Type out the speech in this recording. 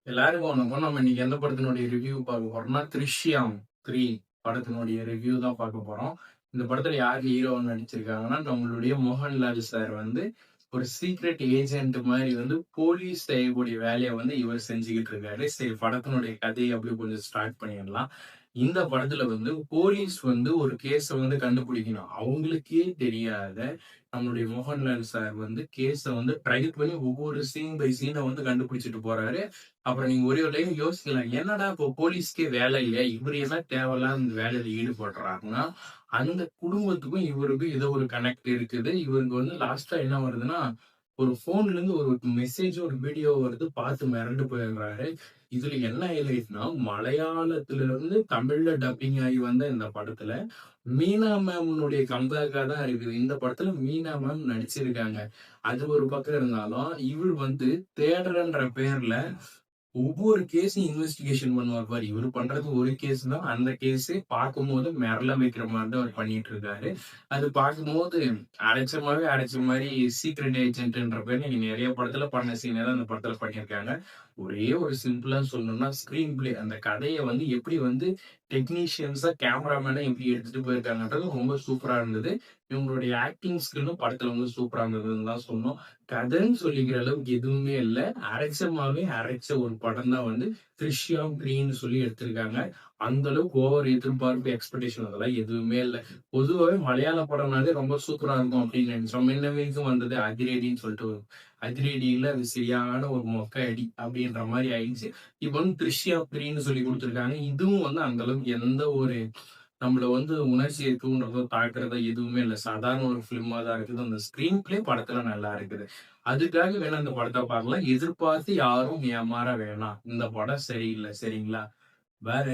எல்லாருக்கும் வணக்கம். நம்ம இன்னைக்கு எந்த படத்தினுடைய ரிவ்யூ பார்க்க போறோம்னா, "திருஷ்யம் 3" படத்தினுடைய ரிவ்யூ தான் பார்க்க போறோம். இந்த படத்துல யார் ஹீரோவா நடிச்சிருக்காங்கன்னா, நம்மளுடைய மோகன்லால் சார் வந்து ஒரு சீக்ரெட் ஏஜென்ட் மாரி வந்து போலீஸ் செய்யக்கூடிய வேலைய வந்து இவர் செஞ்சுகிட்டு இருக்காரு. சரி, படத்தினுடைய கதைய அப்படியே கொஞ்சம் ஸ்டார்ட் பண்ணிடலாம். இந்த படத்துல வந்து போலீஸ் வந்து ஒரு கேஸ வந்து கண்டுபிடிக்கணும். அவங்களுக்கே தெரியாத நம்மளுடைய மோகன்லால் சார் வந்து கேஸ வந்து ட்ரை பண்ணி ஒவ்வொரு சீன் பை சீனா வந்து கண்டுபிடிச்சுட்டு போறாரு. அப்புறம் நீங்க ஒரே ஒரு டைம் யோசிக்கலாம். என்னடா இப்போ போலீஸ்க்கே வேலை இல்லையா? இவரு என்ன தேவையில்லாம இந்த வேலையில ஈடுபடுறாருன்னா, அந்த குடும்பத்துக்கும் இவருக்கும் ஏதோ ஒரு கனெக்ட் இருக்குது. இவருக்கு வந்து லாஸ்ட்டா என்ன வருதுன்னா, ஒரு ஃபோன்லேருந்து ஒரு மெசேஜ், ஒரு வீடியோ வருது. பார்த்து மிரண்டு போயிடுறாரு. இதுல என்ன ஹைலைட்னா, மலையாளத்திலிருந்து தமிழ்ல டப்பிங் ஆகி வந்த இந்த படத்துல, மீனா மேம்னுடைய கம்பேக்கா தான் இருக்குது. இந்த படத்துல மீனா மேம் நடிச்சிருக்காங்க. அது ஒரு பக்கம் இருந்தாலும், இவர் வந்து தேடுறேன்ற பேர்ல ஒவ்வொரு கேஸையும் இன்வெஸ்டிகேஷன் பண்ணுவார் பாரு. இவரு பண்றது ஒரு கேஸ் தான். அந்த கேஸே பார்க்கும்போது மிரள வைக்கிற மாரி தான் அவர் பண்ணிட்டு இருக்காரு. அது பார்க்கும்போது அடைச்சமாவே அடைச்ச மாரி சீக்ரெட் ஏஜென்ட்ன்ற பேர்ல நீங்க நெறைய படத்துல பண்ண சீன தான் அந்த படத்துல பண்ணியிருக்காங்க. ஒரே ஒரு சிம்பிளா சொல்லணும்னா, ஸ்க்ரீன் பிளே அந்த கதைய வந்து எப்படி வந்து டெக்னீஷியன்ஸா, கேமராமேனா எப்படி எடுத்துட்டு போயிருக்காங்கன்றது ரொம்ப சூப்பரா இருந்தது. இவங்களுடைய ஆக்டிங் ஸ்கில்லும் படத்துல வந்து சூப்பரா இருந்ததுன்னு தான் சொல்லணும். கதைன்னு சொல்லிக்கிற அளவுக்கு எதுவுமே இல்ல. அரைச்சமாவே அரைச்ச ஒரு படம் தான் வந்து "திருஷ்யம் 3" சொல்லி எடுத்திருக்காங்க. அந்த அளவுக்கு ஓவர் எதிர்பார்ப்பு, எக்ஸ்பெக்டேஷன் அதெல்லாம் எதுவுமே இல்ல. பொதுவாவே மலையாள படம்னாலே ரொம்ப சூப்பரா இருக்கும் அப்படின்னு நெனைச்சோம். முன்ன வரைக்கும் வந்தது அதிரடின்னு சொல்லிட்டு அதிரடியில அது சரியான ஒரு மொக்க அடி அப்படின்ற மாரி ஆயிடுச்சு. இப்ப வந்து "திருஷ்யா 3" சொல்லி குடுத்துருக்காங்க. இதுவும் வந்து அந்த அளவுக்கு எந்த ஒரு நம்மள வந்து உணர்ச்சிய தூண்டுறதோ, தாக்குறதோ எதுவுமே இல்ல. சாதாரண ஒரு ஃபிலிமா தான் இருக்குது. அந்த ஸ்க்ரீன் பிளே படத்துல நல்லா இருக்குது. அதுக்காக வேணா இந்த படத்த பார்க்கலாம். எதிர்பார்த்து யாரும் ஏமாற வேணாம். இந்த படம் சரியில்ல. சரிங்களா? வேற